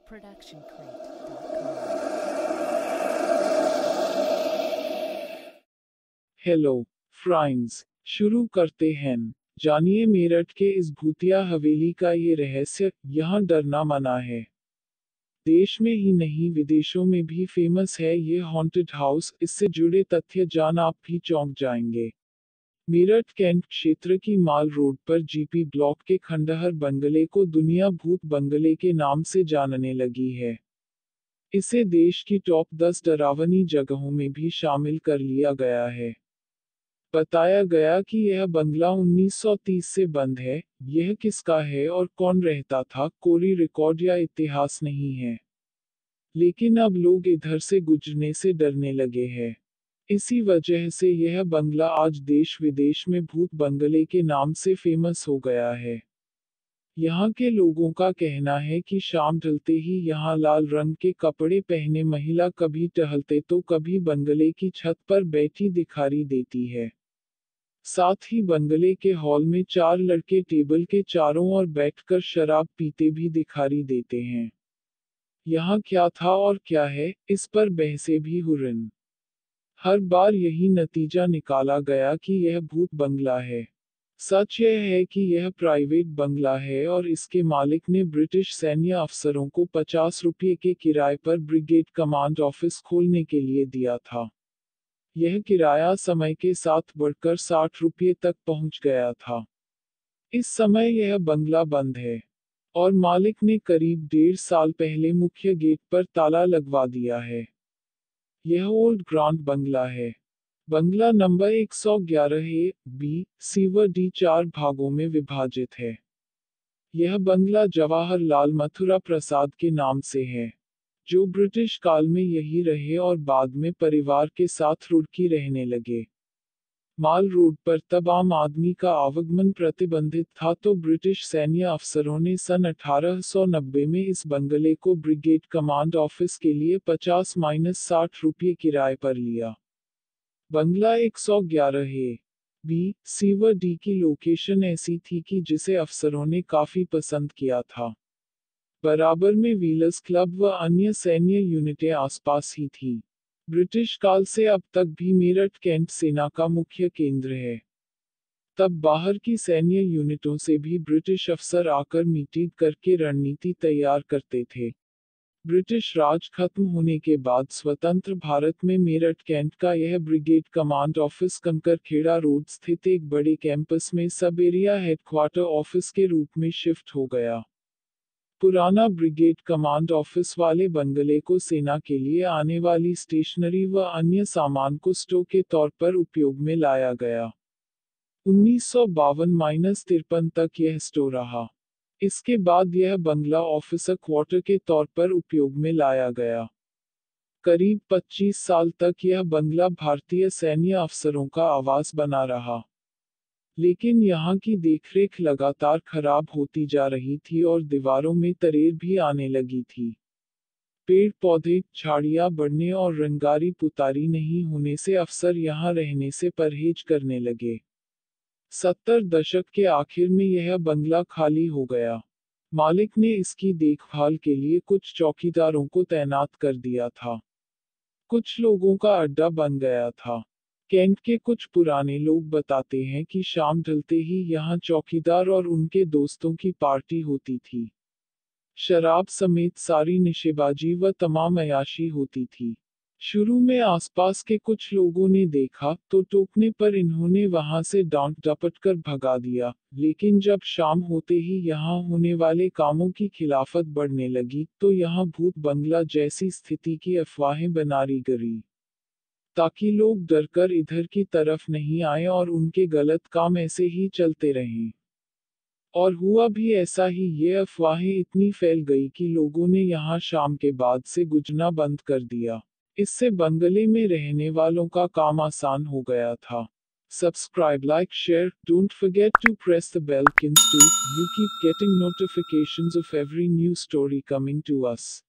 productioncrate.com। Hello friends, शुरू करते हैं। जानिए मेरठ के इस भूतिया हवेली का ये रहस्य। यहाँ डरना मना है। देश में ही नहीं विदेशों में भी फेमस है ये हॉन्टेड हाउस। इससे जुड़े तथ्य जान आप भी चौंक जाएंगे। मेरठ कैंट क्षेत्र की माल रोड पर जीपी ब्लॉक के खंडहर बंगले को दुनिया भूत बंगले के नाम से जानने लगी है। इसे देश की टॉप 10 डरावनी जगहों में भी शामिल कर लिया गया है। बताया गया कि यह बंगला 1930 से बंद है। यह किसका है और कौन रहता था, कोई रिकॉर्ड या इतिहास नहीं है। लेकिन अब लोग इधर से गुजरने से डरने लगे हैं। इसी वजह से यह बंगला आज देश विदेश में भूत बंगले के नाम से फेमस हो गया है। यहाँ के लोगों का कहना है कि शाम ढलते ही यहाँ लाल रंग के कपड़े पहने महिला कभी टहलते तो कभी बंगले की छत पर बैठी दिखाई देती है। साथ ही बंगले के हॉल में 4 लड़के टेबल के चारों ओर बैठकर शराब पीते भी दिखाई देते हैं। यहाँ क्या था और क्या है, इस पर बहसें भी हो रही। हर बार यही नतीजा निकाला गया कि यह भूत बंगला है। सच यह है कि यह प्राइवेट बंगला है और इसके मालिक ने ब्रिटिश सैन्य अफसरों को 50 रुपये के किराए पर ब्रिगेड कमांड ऑफिस खोलने के लिए दिया था। यह किराया समय के साथ बढ़कर 60 रुपये तक पहुंच गया था। इस समय यह बंगला बंद है और मालिक ने करीब 1.5 साल पहले मुख्य गेट पर ताला लगवा दिया है। यह ओल्ड ग्रांट बंगला है। बंगला नंबर 111 ए, बी, सी व डी 4 भागों में विभाजित है। यह बंगला जवाहरलाल मथुरा प्रसाद के नाम से है, जो ब्रिटिश काल में यही रहे और बाद में परिवार के साथ रुड़की रहने लगे। माल रोड पर तब आम आदमी का आवागमन प्रतिबंधित था तो ब्रिटिश सैन्य अफसरों ने सन 1890 में इस बंगले को ब्रिगेड कमांड ऑफिस के लिए 50-60 रुपये किराए पर लिया। बंगला 111 है। बी, सी व डी की लोकेशन ऐसी थी कि जिसे अफसरों ने काफी पसंद किया था। बराबर में व्हीलर्स क्लब व अन्य सैन्य यूनिटें आसपास ही थी। ब्रिटिश काल से अब तक भी मेरठ कैंट सेना का मुख्य केंद्र है। तब बाहर की सैन्य यूनिटों से भी ब्रिटिश अफसर आकर मीटिंग करके रणनीति तैयार करते थे। ब्रिटिश राज खत्म होने के बाद स्वतंत्र भारत में मेरठ कैंट का यह brigade command office Kankarkhera road स्थित एक बड़े कैंपस में सब एरिया हेडक्वार्टर ऑफिस के रूप में शिफ्ट हो गया। पुराना ब्रिगेड कमांड ऑफिस वाले बंगले को सेना के लिए आने वाली स्टेशनरी व अन्य सामान को स्टोर के तौर पर उपयोग में लाया गया। 1952-53 तक यह स्टोर रहा। इसके बाद यह बंगला ऑफिसर क्वार्टर के तौर पर उपयोग में लाया गया। करीब 25 साल तक यह बंगला भारतीय सैन्य अफसरों का आवास बना रहा। लेकिन यहाँ की देखरेख लगातार खराब होती जा रही थी और दीवारों में तरेर भी आने लगी थी। पेड़ पौधे, झाड़ियाँ बढ़ने और रंगारी पुतारी नहीं होने से अफसर यहाँ रहने से परहेज करने लगे। 70 दशक के आखिर में यह बंगला खाली हो गया। मालिक ने इसकी देखभाल के लिए कुछ चौकीदारों को तैनात कर दिया था। कुछ लोगों का अड्डा बन गया था। कैंट के कुछ पुराने लोग बताते हैं कि शाम ढलते ही यहाँ चौकीदार और उनके दोस्तों की पार्टी होती थी। शराब समेत सारी निशेबाजी व तमाम अयाशी होती थी। शुरू में आसपास के कुछ लोगों ने देखा तो टोकने पर इन्होंने वहां से डांट डपट कर भगा दिया, लेकिन जब शाम होते ही यहाँ होने वाले कामों की खिलाफत बढ़ने लगी तो यहाँ भूत बंगला जैसी स्थिति की अफवाहें बनारी गई, ताकि लोग डरकर इधर की तरफ नहीं आए और उनके गलत काम ऐसे ही चलते रहें। और हुआ भी ऐसा ही। ये अफवाहें इतनी फैल गई कि लोगों ने यहाँ शाम के बाद से गुजना बंद कर दिया। इससे बंगले में रहने वालों का काम आसान हो गया था। Subscribe, like, share, don't forget to press the bell icons too, you keep getting notifications of every new story coming to us.